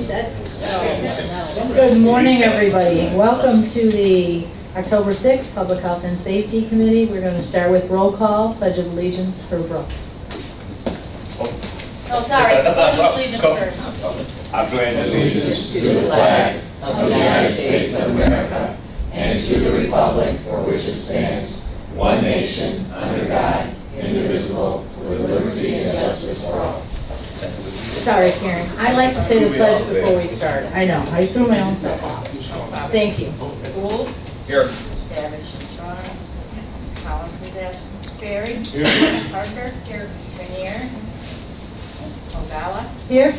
reset? Good morning, everybody. Welcome to the October 6th Public Health and Safety Committee. We're going to start with roll call, Pledge of Allegiance for Brooks. Oh, sorry, Pledge of Allegiance first. I pledge allegiance to the flag of the United States of America and to the republic for which it stands, one nation, under God, indivisible, with liberty and justice for all. Sorry, Karen. I like to say the pledge before we start. I know. I threw my own self off. Thank you. Gould. Here. Davidson, Toronto. Collins is absent. Ferry. Here. Parker. Here. Grenier. Ogalla. Here?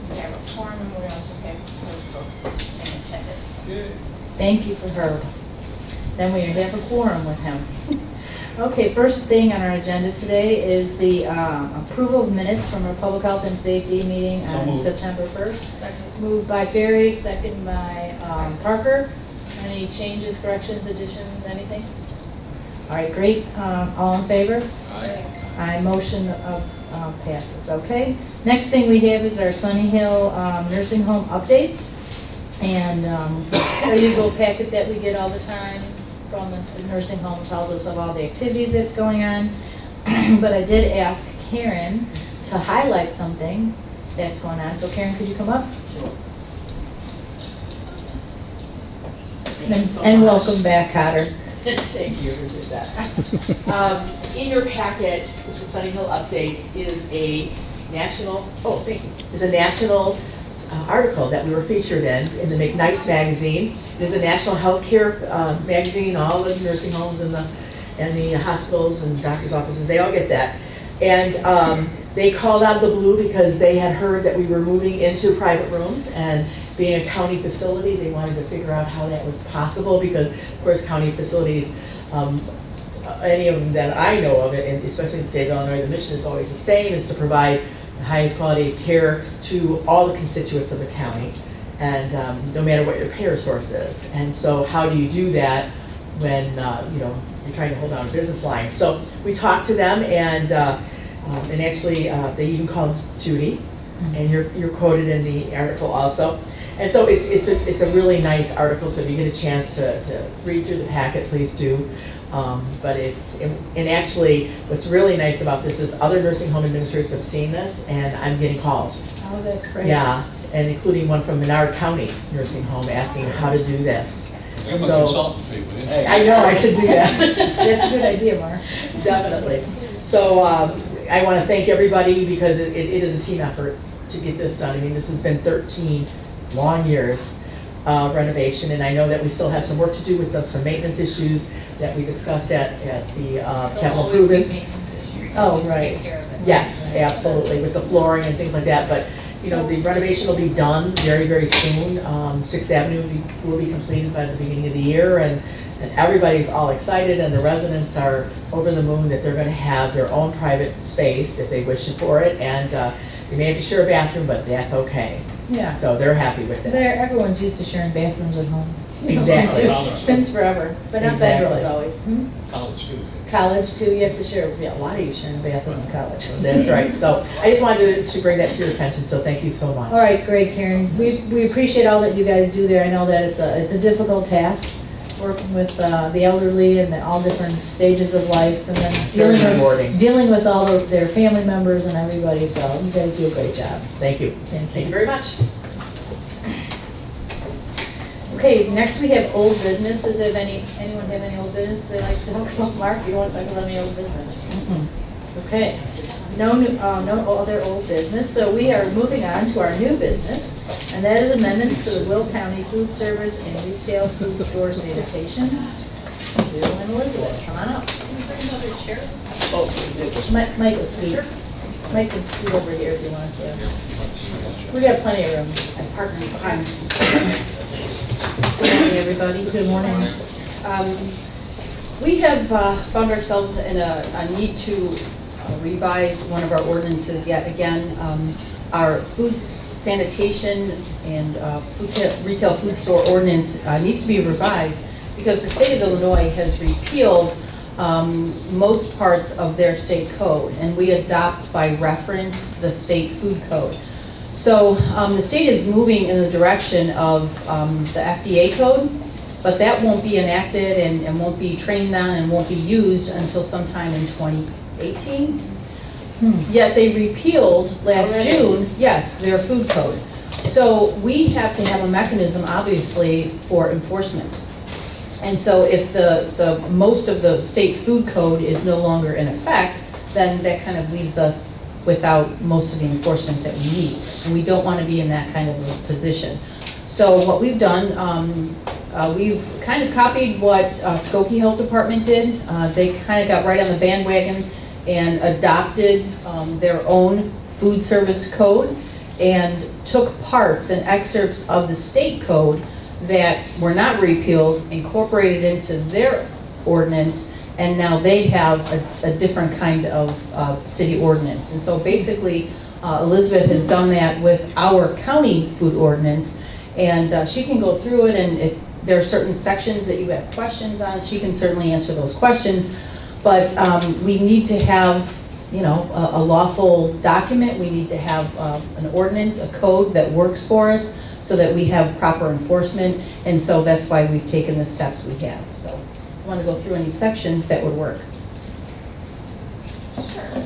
We have a quorum, and we also have folks in attendance. Thank you for her. Then we have a quorum with him. Okay, first thing on our agenda today is the approval of minutes from our Public Health and Safety meeting on September 1st. Second. Moved by Ferry, second by Parker. Any changes, corrections, additions, anything? All right, great. All in favor? Aye. Aye, motion passes. Okay. Next thing we have is our Sunny Hill nursing home updates. And our usual packet that we get all the time from the nursing home tells us of all the activities that's going on. But I did ask Karen to highlight something that's going on. So Karen, could you come up? Sure. And welcome back, Cotter. Thank you for doing that. In your packet, which is Sunny Hill Updates, is a national, article that we were featured in the McKnight's magazine. It is a national healthcare magazine. All the nursing homes and the hospitals and doctors' offices, they all get that. And they called out of the blue because they had heard that we were moving into private rooms, and being a county facility, they wanted to figure out how that was possible because, of course, county facilities, any of them that I know of, and especially in the state of Illinois, the mission is always the same, is to provide the highest quality of care to all the constituents of the county, and no matter what your payer source is. And so how do you do that when you're trying to hold down a business line? So we talked to them, and actually they even called Judy, and you're quoted in the article also. And so it's a really nice article, so if you get a chance to read through the packet, please do. But and actually what's really nice about this is other nursing home administrators have seen this, and I'm getting calls. Oh, that's great. Yeah, and including one from Menard County's nursing home asking how to do this. Give them a So consultant fee, will you? I know I should do that. That's a good idea, Mark. Definitely. So I want to thank everybody because it is a team effort to get this done. I mean, this has been 13 long years renovation, and I know that we still have some work to do with some maintenance issues that we discussed at the capital improvements. Oh, right. Take care of it. Yes, absolutely, with the flooring and things like that. But the renovation will be done very, very soon. 6th Avenue will be completed by the beginning of the year, and everybody's all excited, and the residents are over the moon that they're going to have their own private space if they wish for it, and they may have to share a bathroom, but that's okay. Yeah. So they're happy with that. Everyone's used to sharing bathrooms at home. Exactly. Since forever, but not Exactly. bedrooms always. College too. College too, you have to share, a lot of you sharing a bathroom in college. That's right. So I just wanted to bring that to your attention, so thank you so much. All right, great, Karen. We appreciate all that you guys do there. I know that it's a difficult task, working with the elderly and all different stages of life, and then Very rewarding. dealing with all of their family members and everybody, so you guys do a great job. Thank you. Thank Thank you you. very much. Okay, next we have old business. Does anyone have any old business they'd like to talk about? Mark, you want to talk about any old business? Okay, no other old business. So we are moving on to our new business, and that is amendments to the Will County Food Service and Retail Food Store Sanitation. Sue and Elizabeth, come on up. Can you bring another chair? Mike will scoot. Mike can scoot over here if you want to. We got plenty of room. I'm partner behind. Good morning, everybody. Good morning. We have found ourselves in a need to revise one of our ordinances yet again. Our food sanitation and retail food store ordinance needs to be revised because the state of Illinois has repealed most parts of their state code, and we adopt by reference the state food code. So the state is moving in the direction of the FDA code, but that won't be enacted and won't be trained on and won't be used until sometime in 2018. Yet they repealed last Already? June, yes, their food code. So we have to have a mechanism, obviously, for enforcement. And so if the most of the state food code is no longer in effect, then that kind of leaves us without most of the enforcement that we need. And we don't want to be in that kind of a position. So what we've done, we've kind of copied what Skokie Health Department did. They kind of got right on the bandwagon and adopted their own food service code and took parts and excerpts of the state code that were not repealed, incorporated into their ordinance, and now they have a different kind of city ordinance. And so basically, Elizabeth has done that with our county food ordinance, and she can go through it, and if there are certain sections that you have questions on, she can certainly answer those questions. But we need to have, you know, a lawful document. We need to have an ordinance, a code that works for us so that we have proper enforcement. And so that's why we've taken the steps we have. So I want to go through any sections that would work. Sure.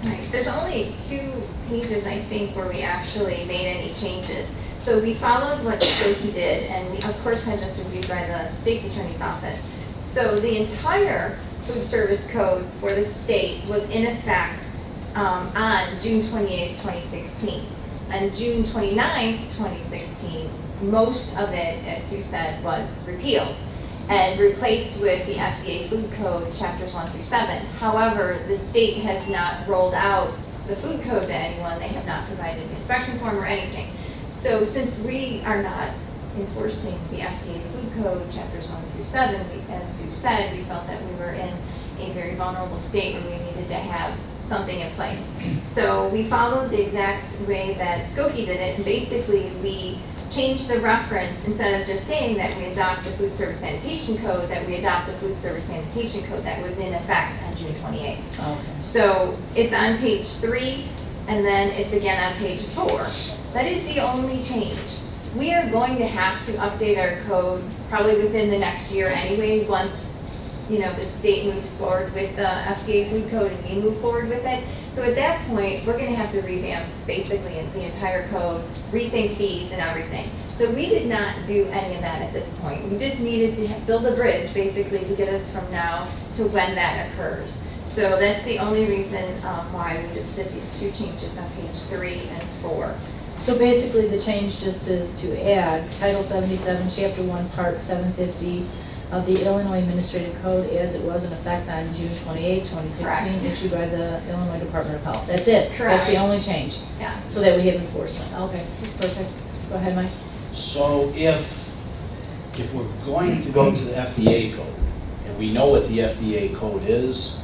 Right, there's only 2 pages, I think, where we actually made any changes. So we followed what Skokie did, and we, of course, had this reviewed by the state's attorney's office. So the entire food service code for the state was in effect on June 28th, 2016. On June 29th, 2016, most of it, as Sue said, was repealed and replaced with the FDA food code, chapters 1 through 7. However, the state has not rolled out the food code to anyone. They have not provided the inspection form or anything. So since we are not enforcing the FDA food code, chapters 1 through 7, as Sue said, we felt that we were in a very vulnerable state where we needed to have something in place. So we followed the exact way that Skokie did it, and basically we changed the reference, instead of just saying that we adopt the food service sanitation code, that we adopt the food service sanitation code that was in effect on June 28th. Okay. So it's on page 3, and then it's again on page 4. That is the only change. We are going to have to update our code probably within the next year anyway, once, you know, the state moves forward with the FDA food code and we move forward with it. So at that point, we're going to have to revamp basically the entire code, rethink fees and everything. So we did not do any of that at this point. We just needed to build a bridge basically to get us from now to when that occurs. So that's the only reason why we just did these 2 changes on page 3 and 4. So basically, the change just is to add Title 77, Chapter 1, Part 750 of the Illinois Administrative Code as it was in effect on June 28, 2016, Correct. issued by the Illinois Department of Health. That's it? Correct. That's the only change? Yeah. So that we have enforcement? Okay, that's perfect. Go ahead, Mike. So if we're going to go to the FDA code, and we know what the FDA code is,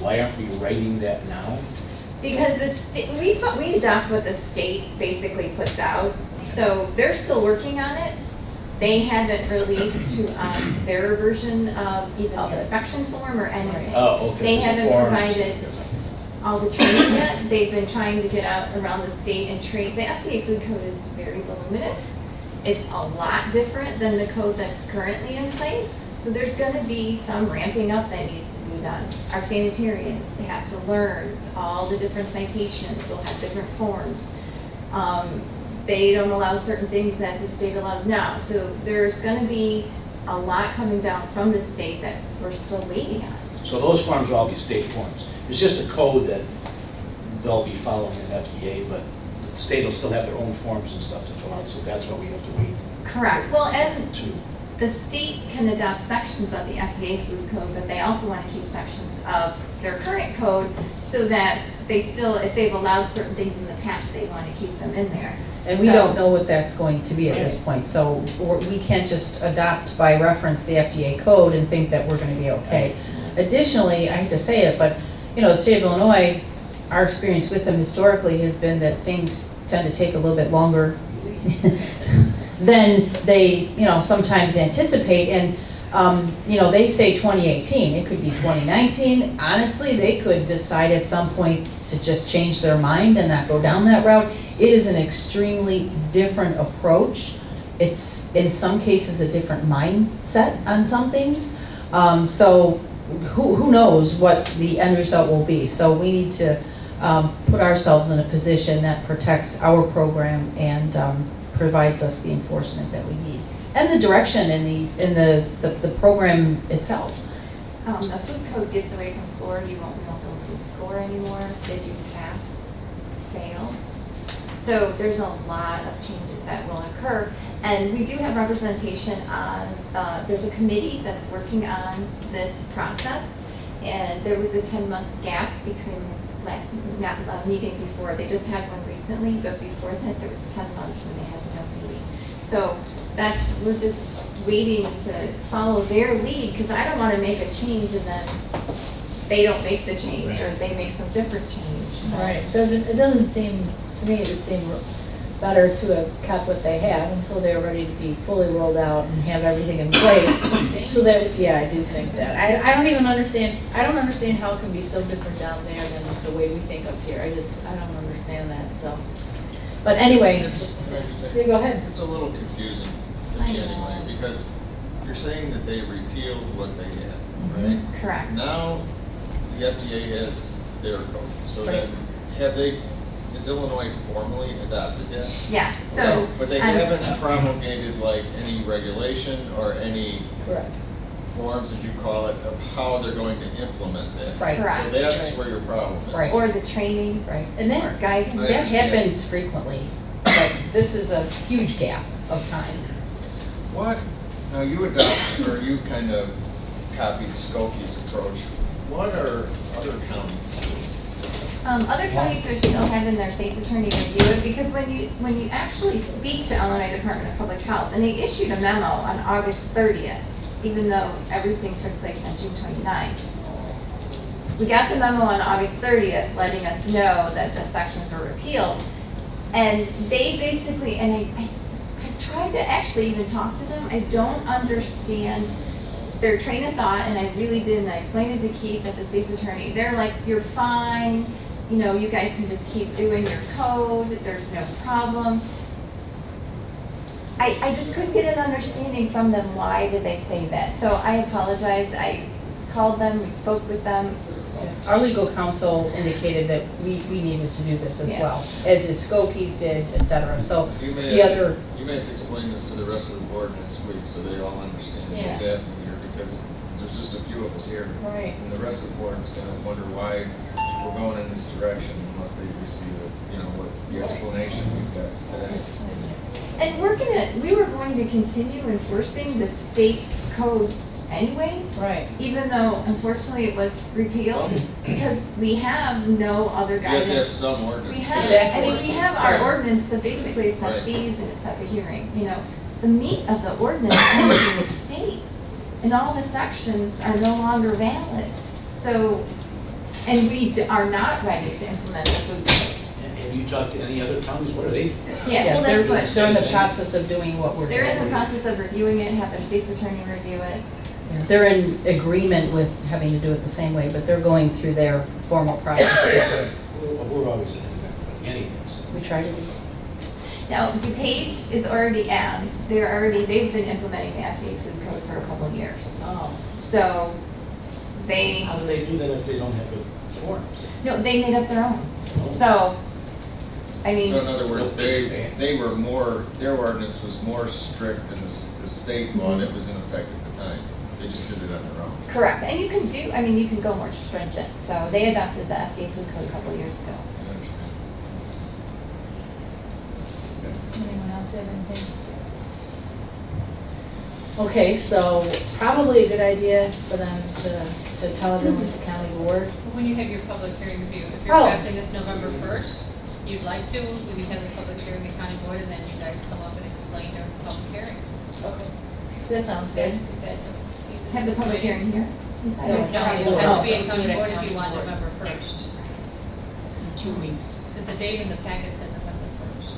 why aren't we writing that now? Because we adopt what the state basically puts out, so they're still working on it. They haven't released to us their version of even the inspection form or anything. Oh, okay. They There's a haven't form. provided all the training yet. They've been trying to get out around the state and train. The FDA food code is very voluminous. It's a lot different than the code that's currently in place. So there's going to be some ramping up that needs to be done. Our sanitarians, they have to learn all the different citations. They'll have different forms. They don't allow certain things that the state allows now. So there's going to be a lot coming down from the state that we're still waiting on. So those forms will all be state forms. It's just a code that they'll be following in FDA, but the state will still have their own forms and stuff to fill out, so that's why we have to wait Correct. Well, and to. the state can adopt sections of the FDA food code, but they also want to keep sections of their current code so that they still, if they've allowed certain things in the past, they want to keep them in there. And we So- don't know what that's going to be at this point, so we can't just adopt by reference the FDA code and think that we're going to be okay. Additionally, I hate to say it, but, you know, the state of Illinois, our experience with them historically has been that things tend to take a little bit longer than they, you know, sometimes anticipate. And You know, they say 2018, it could be 2019. Honestly, they could decide at some point to just change their mind and not go down that route. It is an extremely different approach. It's, in some cases, a different mindset on some things. So who knows what the end result will be. So we need to put ourselves in a position that protects our program and provides us the enforcement that we need. And the direction in the program itself. The food code gets away from score, you won't be able to score anymore, they do pass, fail. So there's a lot of changes that will occur. And we do have representation on, there's a committee that's working on this process. And there was a 10-month gap between not meeting before, they just had one recently, but before that there was 10 months when they had no meeting. So we're just waiting to follow their lead, because I don't want to make a change and then they don't make the change, or they make some different change. So. Right, it doesn't seem, to me, it would seem better to have kept what they have until they're ready to be fully rolled out and have everything in place. So that, yeah, I do think that. I don't even understand, I don't understand how it can be so different down there than the way we think up here. I don't understand that, so. But anyway, Can I just say, you go ahead. it's a little confusing to I me know. anyway, because you're saying that they repealed what they had, right? Correct. Now, the FDA has their code, so Right. then is Illinois formally adopted that? Yes, so. But they I'm- haven't promulgated like any regulation or any Correct. forms, as you call it, of how they're going to implement that. Right. Correct. So that's Right. where your problem is. Right. Or the training. Right. And Or that, guidance. I that understand. happens frequently, but this is a huge gap of time. What, now you adopted, or you kind of copied Skoki's approach. What are other counties? Other counties are still having their state's attorney review it, because when you actually speak to Illinois Department of Public Health, and they issued a memo on August 30th, even though everything took place on June 29th. We got the memo on August 30th letting us know that the sections were repealed. And they basically, and I tried to actually even talk to them, I don't understand their train of thought, and I really did, and I explained it to Keith at the state's attorney. They're like, you're fine, you know, you guys can just keep doing your code, there's no problem. I just couldn't get an understanding from them, why did they say that? So I apologize, I called them, we spoke with them. Our legal counsel indicated that we needed to do this as Yeah. well, as is Skokies did, et cetera. So You may the have- other, You may have to explain this to the rest of the board next week, so they all understand what's Yeah. happening here, because there's just a few of us here. Right. And the rest of the board's gonna wonder why we're going in this direction unless they receive it, you know, what the explanation we've got today. And we were going to continue enforcing the state code anyway, Right. even though unfortunately it was repealed, because we have no other You have to have guidance. some ordinance. We have, Exactly. I mean, we have our Right. ordinance, but basically it's at Right. fees and it's at the hearing, you know. The meat of the ordinance comes from the state, and all the sections are no longer valid. So, and we are not ready to implement the food code. Have you talked to any other counties? What are they? Yeah, well, that's what, they're in the process of doing what we're doing. they're in the process of reviewing it, have their state's attorney review it. Yeah, they're in agreement with having to do it the same way, but they're going through their formal process. We're always in the beginning. We try to do. Now, DuPage is already on, they've been implementing the FDA food code for a couple of years. Oh. So, they, How do they do that if they don't have the forms? no, they made up their own. So, I mean. So in other words, they were more, their ordinance was more strict than the state law that was in effect at the time. They just did it on their own. Correct, and you can do, I mean, you can go more stringent. So they adopted the FDA food code a couple of years ago. I understand. Anyone else have anything? Okay, so probably a good idea for them to tell everyone at the county board. When you have your public hearing review, if you're Oh. passing this November 1st, you'd like to, we can have the public hearing at county board, and then you guys come up and explain during the public hearing. Okay. That sounds good. We've had the pieces Have the of public committee. hearing here? You said? No, No, it'll have to be No. at county Do it at board if county you want board. November 1st. 2 weeks. Because the date in the packet said November 1st.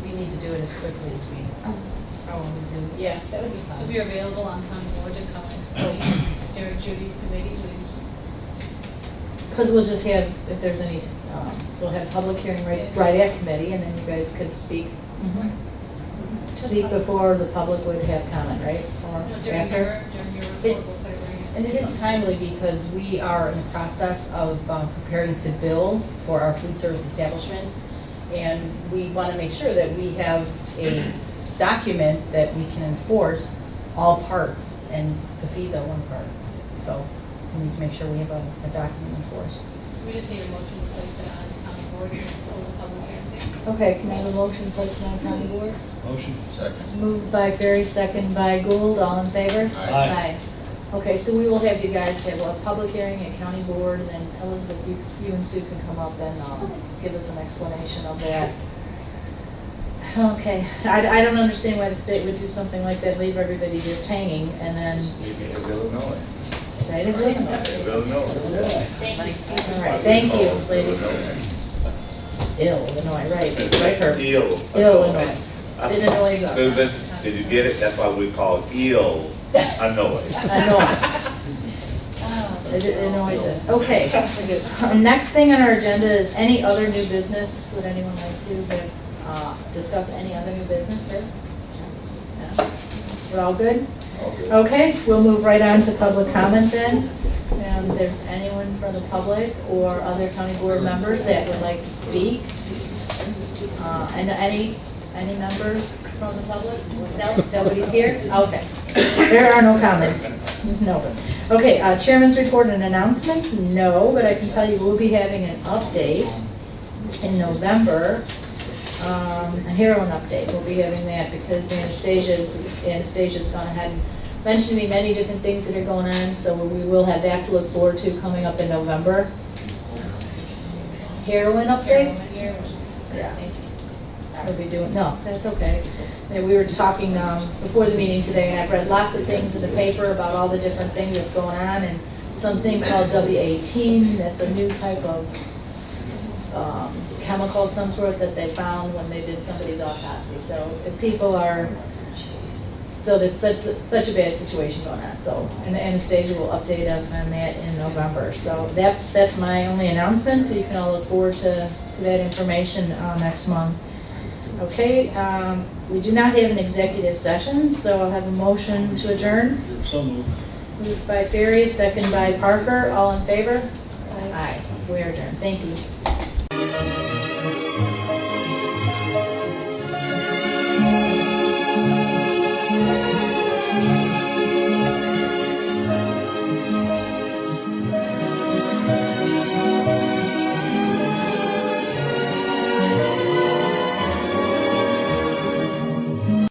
We need to do it as quickly as we. Oh. Oh, we do. Yeah, that would be So if fun. you're available on county board to come and explain during Judy's committee, we, Because we'll just have, if there's any, we'll have public hearing right at committee, and then you guys could speak, speak before the public would have comment, right? Or you know, during after? your It- report, we'll put it right in. And it is timely because we are in the process of preparing to bill for our food service establishments. And we want to make sure that we have a document that we can enforce all parts, and the fees are one part. So we need to make sure we have a document enforced. We just need a motion to place it on county board and hold a public hearing. Okay, can I have a motion placed on county board? Motion. Second. Moved by Ferry, second by Gould, all in favor? Aye. Okay, so we will have you guys have a public hearing at county board, and then Elizabeth, you and Sue can come up and give us an explanation of that. Okay, I don't understand why the state would do something like that, leave everybody just hanging, and then Maybe of Illinois. say it again. Illinois. All right, thank you, ladies. Illinois, right, Herb. Illinois. Illinois. Susan, did you get it? That's why we call it Illinois. It annoys us. Okay. Next thing on our agenda is any other new business. Would anyone like to discuss any other new business? No? We're all good? Okay, we'll move right on to public comment then. And if there's anyone from the public or other county board members that would like to speak. And any members from the public? No, nobody's here? Okay. There are no comments? No. Okay, chairman's report and announcements? No, but I can tell you we'll be having an update in November, a heroin update. We'll be having that because Anastasia's gone ahead and mentioned to me many different things that are going on, so we will have that to look forward to coming up in November. Heroin update? Yeah. We'll be doing, no, that's okay. And we were talking before the meeting today, and I've read lots of things in the paper about all the different things that's going on, and something called W18, that's a new type of chemical of some sort that they found when they did somebody's autopsy. So if people are, so there's such a bad situation going on. So, and Anastasia will update us on that in November. So that's my only announcement, so you can all look forward to that information next month. Okay, we do not have an executive session, so I'll have a motion to adjourn. So moved. Moved by Ferry, second by Parker. All in favor? Aye. We are adjourned. Thank you.